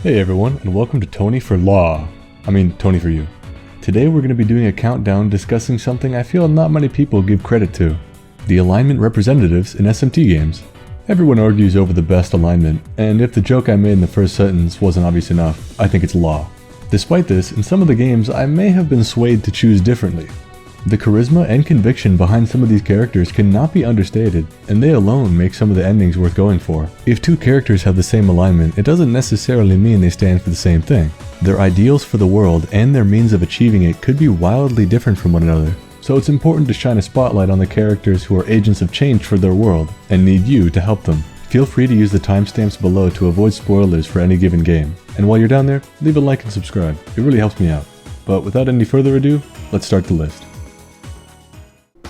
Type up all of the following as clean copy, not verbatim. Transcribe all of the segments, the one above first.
Hey everyone, and welcome to Tony for Law. Tony for You. Today we're going to be doing a countdown discussing something I feel not many people give credit to. The alignment representatives in SMT games. Everyone argues over the best alignment, and if the joke I made in the first sentence wasn't obvious enough, I think it's law. Despite this, in some of the games I may have been swayed to choose differently. The charisma and conviction behind some of these characters cannot be understated, and they alone make some of the endings worth going for. If two characters have the same alignment, it doesn't necessarily mean they stand for the same thing. Their ideals for the world and their means of achieving it could be wildly different from one another, so it's important to shine a spotlight on the characters who are agents of change for their world, and need you to help them. Feel free to use the timestamps below to avoid spoilers for any given game, and while you're down there, leave a like and subscribe, it really helps me out. But without any further ado, let's start the list.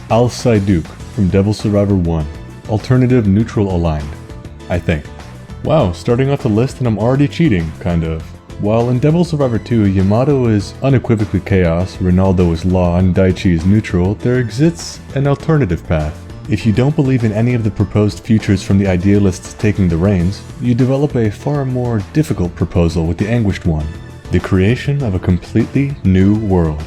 Al-Sayduq from Devil Survivor 1. Alternative neutral aligned, I think. Wow, starting off the list and I'm already cheating, kind of. While in Devil Survivor 2, Yamato is unequivocally chaos, Ronaldo is law, and Daichi is neutral, there exists an alternative path. If you don't believe in any of the proposed futures from the idealists taking the reins, you develop a far more difficult proposal with the Anguished One. The creation of a completely new world.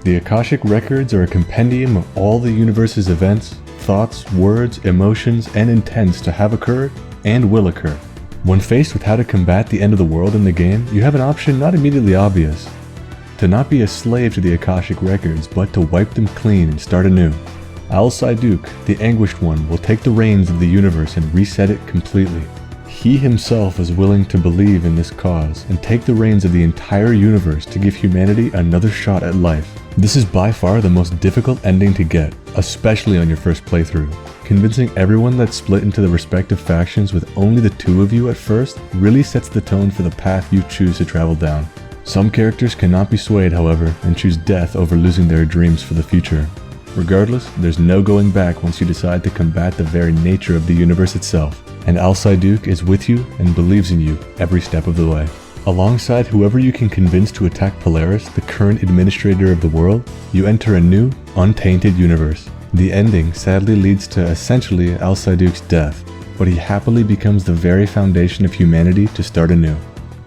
The Akashic Records are a compendium of all the universe's events, thoughts, words, emotions, and intents to have occurred and will occur. When faced with how to combat the end of the world in the game, you have an option not immediately obvious. To not be a slave to the Akashic Records, but to wipe them clean and start anew. Al-Sayduq, the Anguished One, will take the reins of the universe and reset it completely. He himself is willing to believe in this cause and take the reins of the entire universe to give humanity another shot at life. This is by far the most difficult ending to get, especially on your first playthrough. Convincing everyone that's split into the respective factions with only the two of you at first really sets the tone for the path you choose to travel down. Some characters cannot be swayed, however, and choose death over losing their dreams for the future. Regardless, there's no going back once you decide to combat the very nature of the universe itself, and Al-Sayduq is with you and believes in you every step of the way. Alongside whoever you can convince to attack Polaris, the current administrator of the world, you enter a new, untainted universe. The ending sadly leads to essentially Al-Sayduq's death, but he happily becomes the very foundation of humanity to start anew.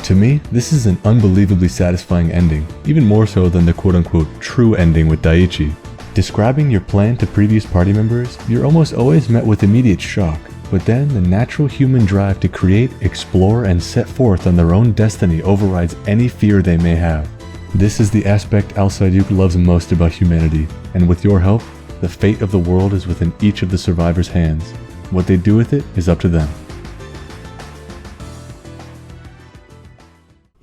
To me, this is an unbelievably satisfying ending, even more so than the quote-unquote true ending with Daichi. Describing your plan to previous party members, you're almost always met with immediate shock. But then the natural human drive to create, explore, and set forth on their own destiny overrides any fear they may have. This is the aspect Al-Sayduq loves most about humanity, and with your help, the fate of the world is within each of the survivors' hands. What they do with it is up to them.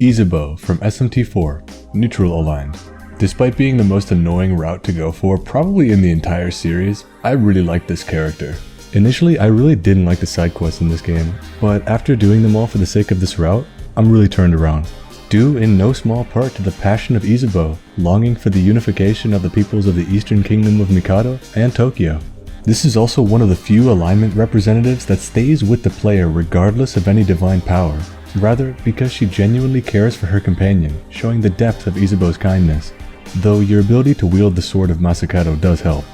Isabeau from SMT4, neutral aligned. Despite being the most annoying route to go for probably in the entire series, I really like this character. Initially, I really didn't like the side quests in this game, but after doing them all for the sake of this route, I'm really turned around. Due in no small part to the passion of Isabeau, longing for the unification of the peoples of the Eastern Kingdom of Mikado and Tokyo. This is also one of the few alignment representatives that stays with the player regardless of any divine power, rather because she genuinely cares for her companion, showing the depth of Isabeau's kindness, though your ability to wield the sword of Masakado does help.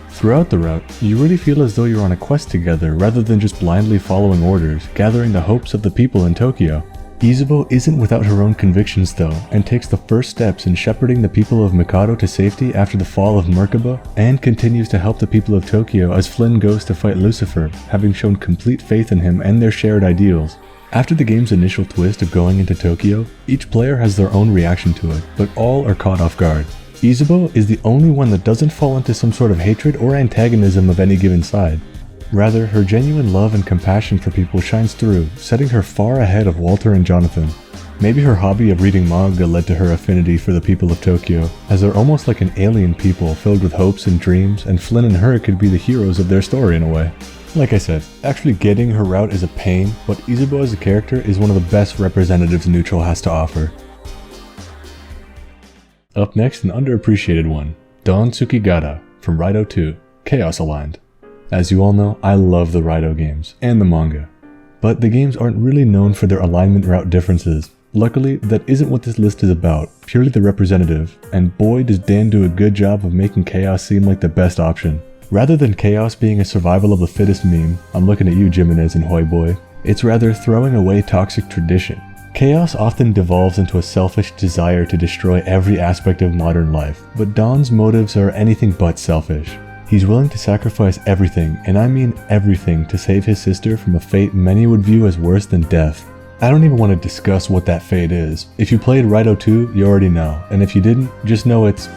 Throughout the route, you really feel as though you're on a quest together rather than just blindly following orders, gathering the hopes of the people in Tokyo. Isabeau isn't without her own convictions though, and takes the first steps in shepherding the people of Mikado to safety after the fall of Merkaba, and continues to help the people of Tokyo as Flynn goes to fight Lucifer, having shown complete faith in him and their shared ideals. After the game's initial twist of going into Tokyo, each player has their own reaction to it, but all are caught off guard. Isabeau is the only one that doesn't fall into some sort of hatred or antagonism of any given side. Rather, her genuine love and compassion for people shines through, setting her far ahead of Walter and Jonathan. Maybe her hobby of reading manga led to her affinity for the people of Tokyo, as they're almost like an alien people filled with hopes and dreams, and Flynn and her could be the heroes of their story in a way. Like I said, actually getting her route is a pain, but Isabeau as a character is one of the best representatives neutral has to offer. Up next, an underappreciated one, Don Tsukigata from Raido 2, Chaos Aligned. As you all know, I love the Raido games, and the manga. But the games aren't really known for their alignment route differences. Luckily, that isn't what this list is about, purely the representative, and boy does Dan do a good job of making Chaos seem like the best option. Rather than Chaos being a survival of the fittest meme, I'm looking at you Jimenez and Hoy Boy, it's rather throwing away toxic tradition. Chaos often devolves into a selfish desire to destroy every aspect of modern life, but Dawn's motives are anything but selfish. He's willing to sacrifice everything, and I mean everything, to save his sister from a fate many would view as worse than death. I don't even want to discuss what that fate is. If you played Raito 2, you already know, and if you didn't, just know it's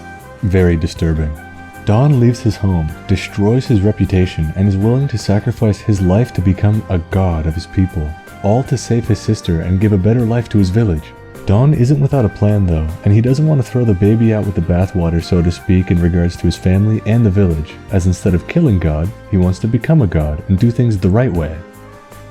very disturbing. Dawn leaves his home, destroys his reputation, and is willing to sacrifice his life to become a god of his people, all to save his sister and give a better life to his village. Dawn isn't without a plan though, and he doesn't want to throw the baby out with the bathwater, so to speak, in regards to his family and the village, as instead of killing God, he wants to become a god and do things the right way.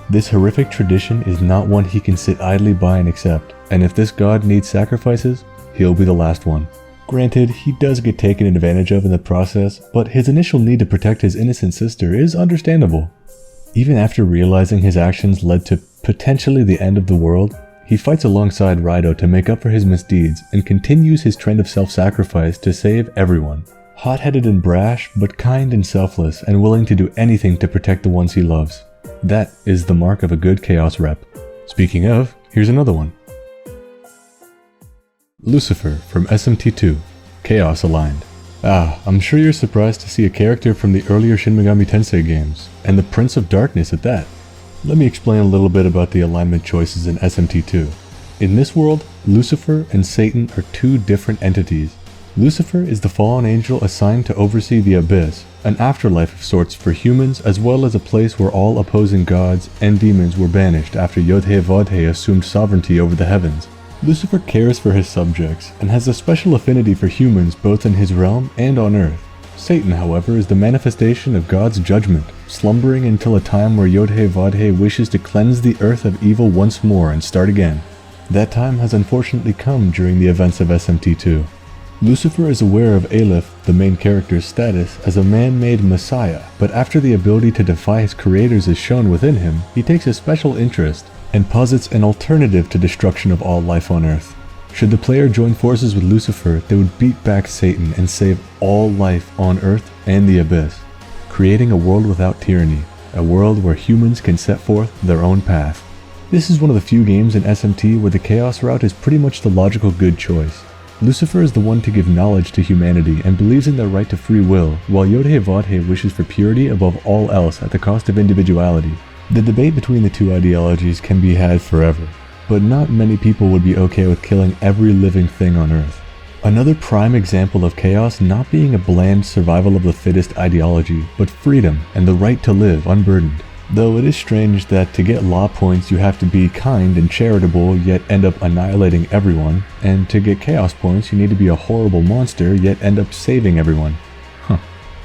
This horrific tradition is not one he can sit idly by and accept, and if this god needs sacrifices, he'll be the last one. Granted, he does get taken advantage of in the process, but his initial need to protect his innocent sister is understandable. Even after realizing his actions led to potentially the end of the world, he fights alongside Raito to make up for his misdeeds and continues his trend of self-sacrifice to save everyone. Hot-headed and brash, but kind and selfless, and willing to do anything to protect the ones he loves. That is the mark of a good Chaos rep. Speaking of, here's another one. Lucifer from SMT 2, Chaos Aligned. I'm sure you're surprised to see a character from the earlier Shin Megami Tensei games, and the Prince of Darkness at that. Let me explain a little bit about the alignment choices in SMT 2. In this world, Lucifer and Satan are two different entities. Lucifer is the fallen angel assigned to oversee the Abyss, an afterlife of sorts for humans, as well as a place where all opposing gods and demons were banished after Yodhe-Vodhe assumed sovereignty over the heavens. Lucifer cares for his subjects, and has a special affinity for humans both in his realm and on Earth. Satan, however, is the manifestation of God's judgment, slumbering until a time where Yodhe-Vodhe wishes to cleanse the earth of evil once more and start again. That time has unfortunately come during the events of SMT 2. Lucifer is aware of Aleph, the main character's status, as a man-made messiah, but after the ability to defy his creators is shown within him, he takes a special interest and posits an alternative to destruction of all life on Earth. Should the player join forces with Lucifer, they would beat back Satan and save all life on Earth and the Abyss, creating a world without tyranny, a world where humans can set forth their own path. This is one of the few games in SMT where the Chaos route is pretty much the logical good choice. Lucifer is the one to give knowledge to humanity and believes in their right to free will, while Yodhe-Vodhe wishes for purity above all else at the cost of individuality. The debate between the two ideologies can be had forever, but not many people would be okay with killing every living thing on Earth. Another prime example of chaos not being a bland survival of the fittest ideology, but freedom and the right to live unburdened. Though it is strange that to get law points you have to be kind and charitable yet end up annihilating everyone, and to get chaos points you need to be a horrible monster yet end up saving everyone.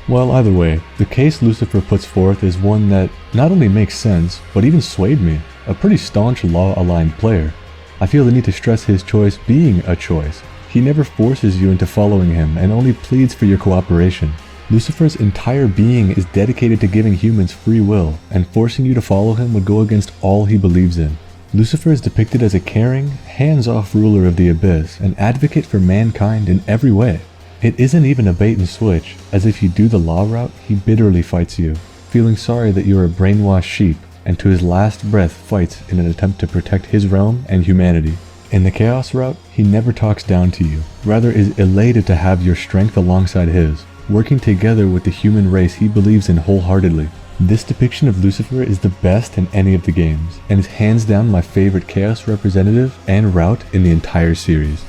Well, either way, the case Lucifer puts forth is one that not only makes sense, but even swayed me, a pretty staunch law-aligned player. I feel the need to stress his choice being a choice. He never forces you into following him and only pleads for your cooperation. Lucifer's entire being is dedicated to giving humans free will, and forcing you to follow him would go against all he believes in. Lucifer is depicted as a caring, hands-off ruler of the Abyss, an advocate for mankind in every way. It isn't even a bait and switch, as if you do the law route, he bitterly fights you, feeling sorry that you're a brainwashed sheep, and to his last breath fights in an attempt to protect his realm and humanity. In the Chaos route, he never talks down to you, rather is elated to have your strength alongside his, working together with the human race he believes in wholeheartedly. This depiction of Lucifer is the best in any of the games, and is hands down my favorite Chaos representative and route in the entire series.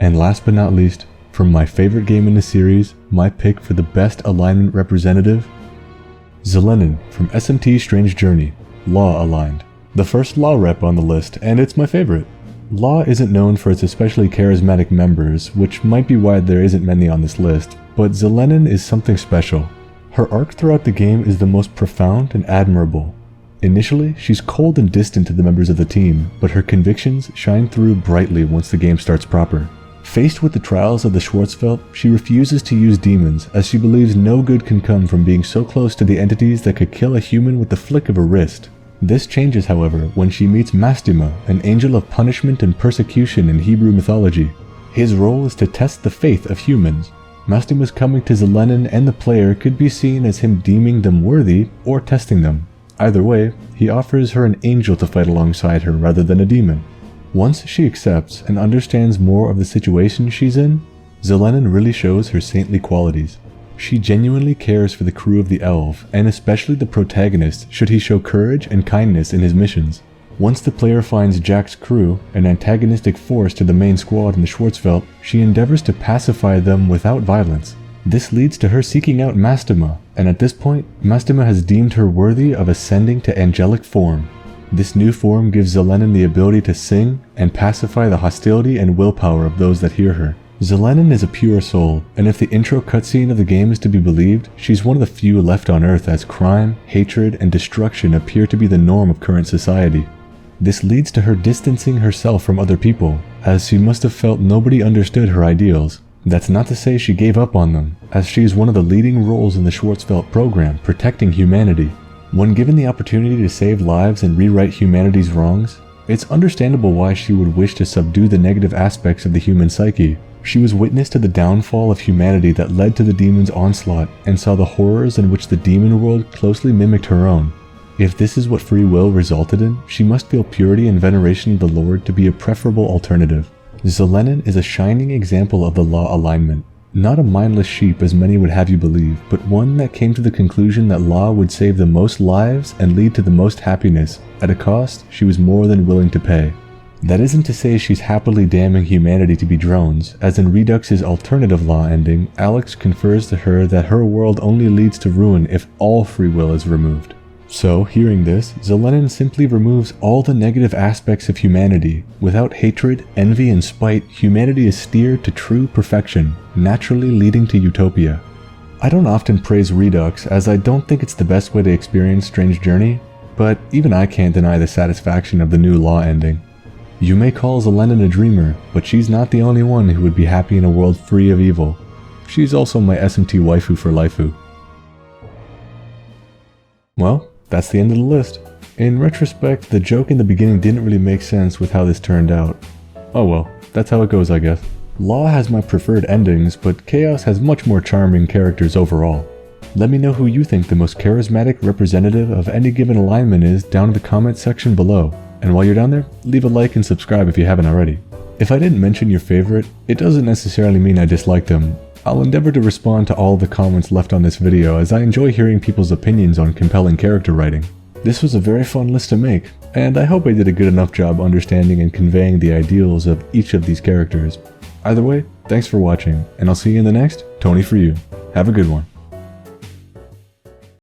And last but not least, from my favorite game in the series, my pick for the best alignment representative, Zelenin from SMT Strange Journey, Law Aligned. The first Law rep on the list, and it's my favorite. Law isn't known for its especially charismatic members, which might be why there isn't many on this list, but Zelenin is something special. Her arc throughout the game is the most profound and admirable. Initially, she's cold and distant to the members of the team, but her convictions shine through brightly once the game starts proper. Faced with the trials of the Schwarzfeld, she refuses to use demons, as she believes no good can come from being so close to the entities that could kill a human with the flick of a wrist. This changes, however, when she meets Mastima, an angel of punishment and persecution in Hebrew mythology. His role is to test the faith of humans. Mastima's coming to Zelenin and the player could be seen as him deeming them worthy or testing them. Either way, he offers her an angel to fight alongside her rather than a demon. Once she accepts and understands more of the situation she's in, Zelenin really shows her saintly qualities. She genuinely cares for the crew of the Elf, and especially the protagonist should he show courage and kindness in his missions. Once the player finds Jack's crew, an antagonistic force to the main squad in the Schwarzwald, she endeavors to pacify them without violence. This leads to her seeking out Mastema, and at this point, Mastema has deemed her worthy of ascending to angelic form. This new form gives Zelenin the ability to sing and pacify the hostility and willpower of those that hear her. Zelenin is a pure soul, and if the intro cutscene of the game is to be believed, she's one of the few left on Earth as crime, hatred, and destruction appear to be the norm of current society. This leads to her distancing herself from other people, as she must have felt nobody understood her ideals. That's not to say she gave up on them, as she is one of the leading roles in the Schwarzwald program, protecting humanity. When given the opportunity to save lives and rewrite humanity's wrongs, it's understandable why she would wish to subdue the negative aspects of the human psyche. She was witness to the downfall of humanity that led to the demon's onslaught, and saw the horrors in which the demon world closely mimicked her own. If this is what free will resulted in, she must feel purity and veneration of the Lord to be a preferable alternative. Zelenin is a shining example of the law alignment. Not a mindless sheep as many would have you believe, but one that came to the conclusion that law would save the most lives and lead to the most happiness, at a cost she was more than willing to pay. That isn't to say she's happily damning humanity to be drones, as in Redux's alternative law ending, Alex confers to her that her world only leads to ruin if all free will is removed. So, hearing this, Zelenin simply removes all the negative aspects of humanity. Without hatred, envy, and spite, humanity is steered to true perfection, naturally leading to utopia. I don't often praise Redux, as I don't think it's the best way to experience Strange Journey, but even I can't deny the satisfaction of the new law ending. You may call Zelenin a dreamer, but she's not the only one who would be happy in a world free of evil. She's also my SMT waifu for lifeu. Well, that's the end of the list. In retrospect, the joke in the beginning didn't really make sense with how this turned out. Oh well, that's how it goes, I guess. Law has my preferred endings, but Chaos has much more charming characters overall. Let me know who you think the most charismatic representative of any given alignment is down in the comment section below. And while you're down there, leave a like and subscribe if you haven't already. If I didn't mention your favorite, it doesn't necessarily mean I dislike them. I'll endeavor to respond to all the comments left on this video, as I enjoy hearing people's opinions on compelling character writing. This was a very fun list to make, and I hope I did a good enough job understanding and conveying the ideals of each of these characters. Either way, thanks for watching, and I'll see you in the next Tony For You. Have a good one.